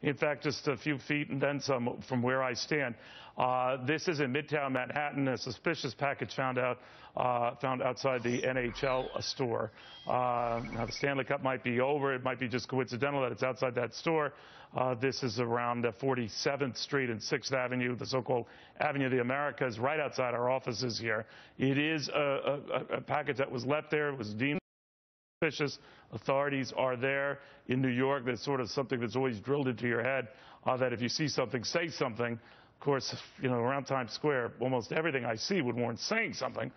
In fact, just a few feet and then some from where I stand. This is in Midtown Manhattan. A suspicious package found outside the NHL store. Now, the Stanley Cup might be over. It might be just coincidental that it's outside that store. This is around 47th Street and 6th Avenue, the so-called Avenue of the Americas, right outside our offices here. It is a package that was left there. It was deemed suspicious. Authorities are there. In New York, there's sort of something that's always drilled into your head, that if you see something, say something. Of course, around Times Square, almost everything I see would warrant saying something.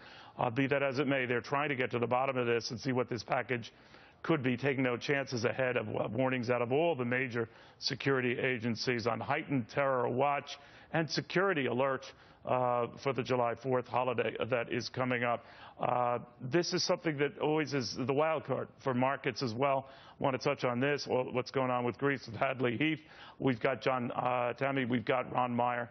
Be that as it may, they're trying to get to the bottom of this and see what this package could be, taking no chances ahead of warnings out of all the major security agencies on heightened terror watch and security alert for the July 4th holiday that is coming up. This is something that always is the wild card for markets as well. I want to touch on this, what's going on with Greece with Hadley Heath. We've got John Tammy, we've got Ron Meyer.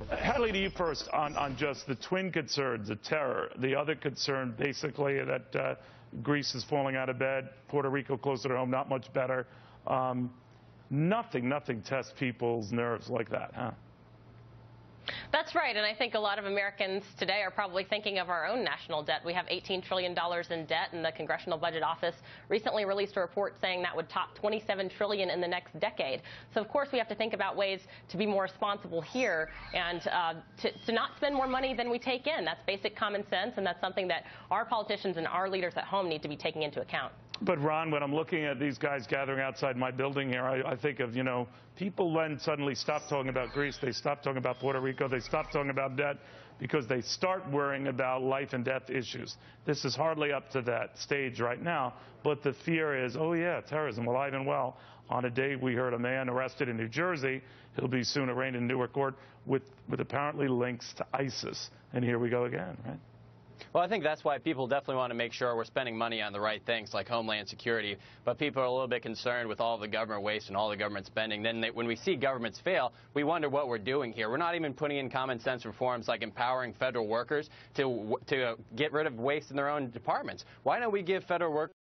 Hadley, to you first on just the twin concerns, the terror, the other concern basically that Greece is falling out of bed, Puerto Rico closer to home, not much better. Nothing tests people's nerves like that, huh? That's right, and I think a lot of Americans today are probably thinking of our own national debt. We have $18 trillion in debt, and the Congressional Budget Office recently released a report saying that would top $27 trillion in the next decade. So, of course, we have to think about ways to be more responsible here and to not spend more money than we take in. That's basic common sense, and that's something that our politicians and our leaders at home need to be taking into account. But, Ron, when I'm looking at these guys gathering outside my building here, I think of, people then suddenly stop talking about Greece. They stop talking about Puerto Rico. They stop talking about debt because they start worrying about life and death issues. This is hardly up to that stage right now. But the fear is, oh, yeah, terrorism, alive and well. On a day we heard a man arrested in New Jersey. He'll be soon arraigned in Newark court with apparently links to ISIS. And here we go again, right? Well, I think that's why people definitely want to make sure we're spending money on the right things like Homeland Security. But people are a little bit concerned with all the government waste and all the government spending. Then when we see governments fail, we wonder what we're doing here. We're not even putting in common sense reforms like empowering federal workers to get rid of waste in their own departments. Why don't we give federal workers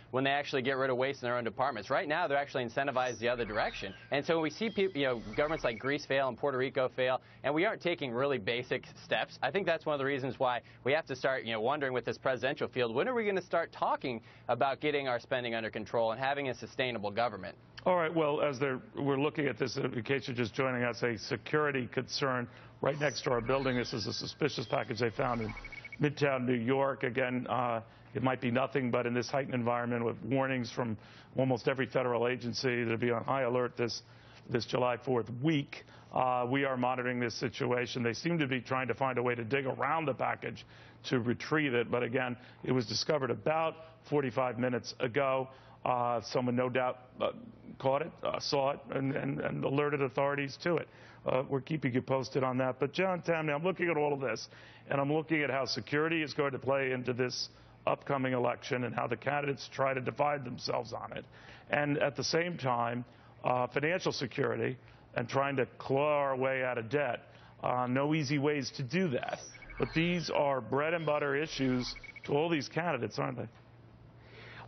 when they actually get rid of waste in their own departments? Right now, they're actually incentivized the other direction. And so when we see people, governments like Greece fail and Puerto Rico fail, and we aren't taking really basic steps, I think that's one of the reasons why we have to start, wondering with this presidential field, when are we going to start talking about getting our spending under control and having a sustainable government? All right, well, as we're looking at this, in case you're just joining us, a security concern right next to our building. This is a suspicious package they found in Midtown New York. Again, it might be nothing, but in this heightened environment with warnings from almost every federal agency to be on high alert this July 4th week, we are monitoring this situation. They seem to be trying to find a way to dig around the package to retrieve it. But again, it was discovered about 45 minutes ago. Someone no doubt caught it, saw it, and alerted authorities to it. We're keeping you posted on that. But John Tamney, I'm looking at all of this, and I'm looking at how security is going to play into this upcoming election and how the candidates try to divide themselves on it. And at the same time, financial security and trying to claw our way out of debt. No easy ways to do that. But these are bread and butter issues to all these candidates, aren't they?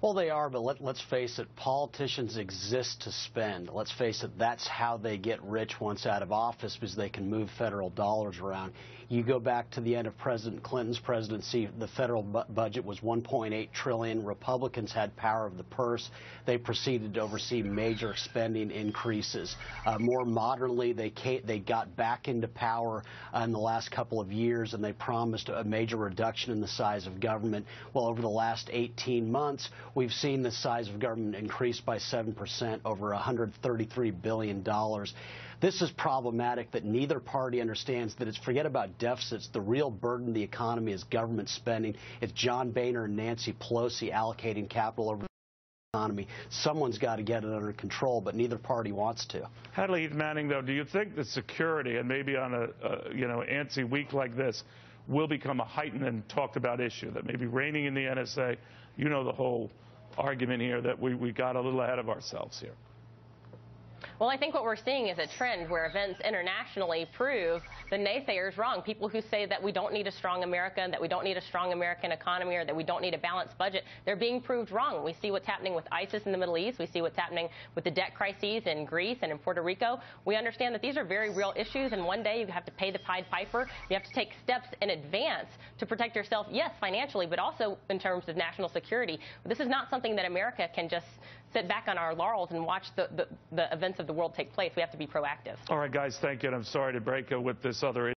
Well, they are, but let's face it, politicians exist to spend. Let's face it, that's how they get rich once out of office, because they can move federal dollars around. You go back to the end of President Clinton's presidency, the federal budget was $1.8 trillion. Republicans had power of the purse. They proceeded to oversee major spending increases. More modernly, they got back into power in the last couple of years, and they promised a major reduction in the size of government. Well, over the last 18 months, we've seen the size of government increase by 7%, over $133 billion. This is problematic that neither party understands that forget about deficits. The real burden of the economy is government spending. It's John Boehner and Nancy Pelosi allocating capital over the economy. Someone's got to get it under control, but neither party wants to. Hadley Manning, though, do you think that security, and maybe on a antsy week like this, will become a heightened and talked about issue, that maybe reigning in the NSA, the whole argument here that we got a little ahead of ourselves here? Well, I think what we're seeing is a trend where events internationally prove the naysayers wrong. People who say that we don't need a strong America, that we don't need a strong American economy, or that we don't need a balanced budget, they're being proved wrong. We see what's happening with ISIS in the Middle East. We see what's happening with the debt crises in Greece and in Puerto Rico. We understand that these are very real issues, and one day you have to pay the Pied Piper. You have to take steps in advance to protect yourself, yes, financially, but also in terms of national security. This is not something that America can just sit back on our laurels and watch the events of the world take place. We have to be proactive. All right, guys, thank you. And I'm sorry to break with this other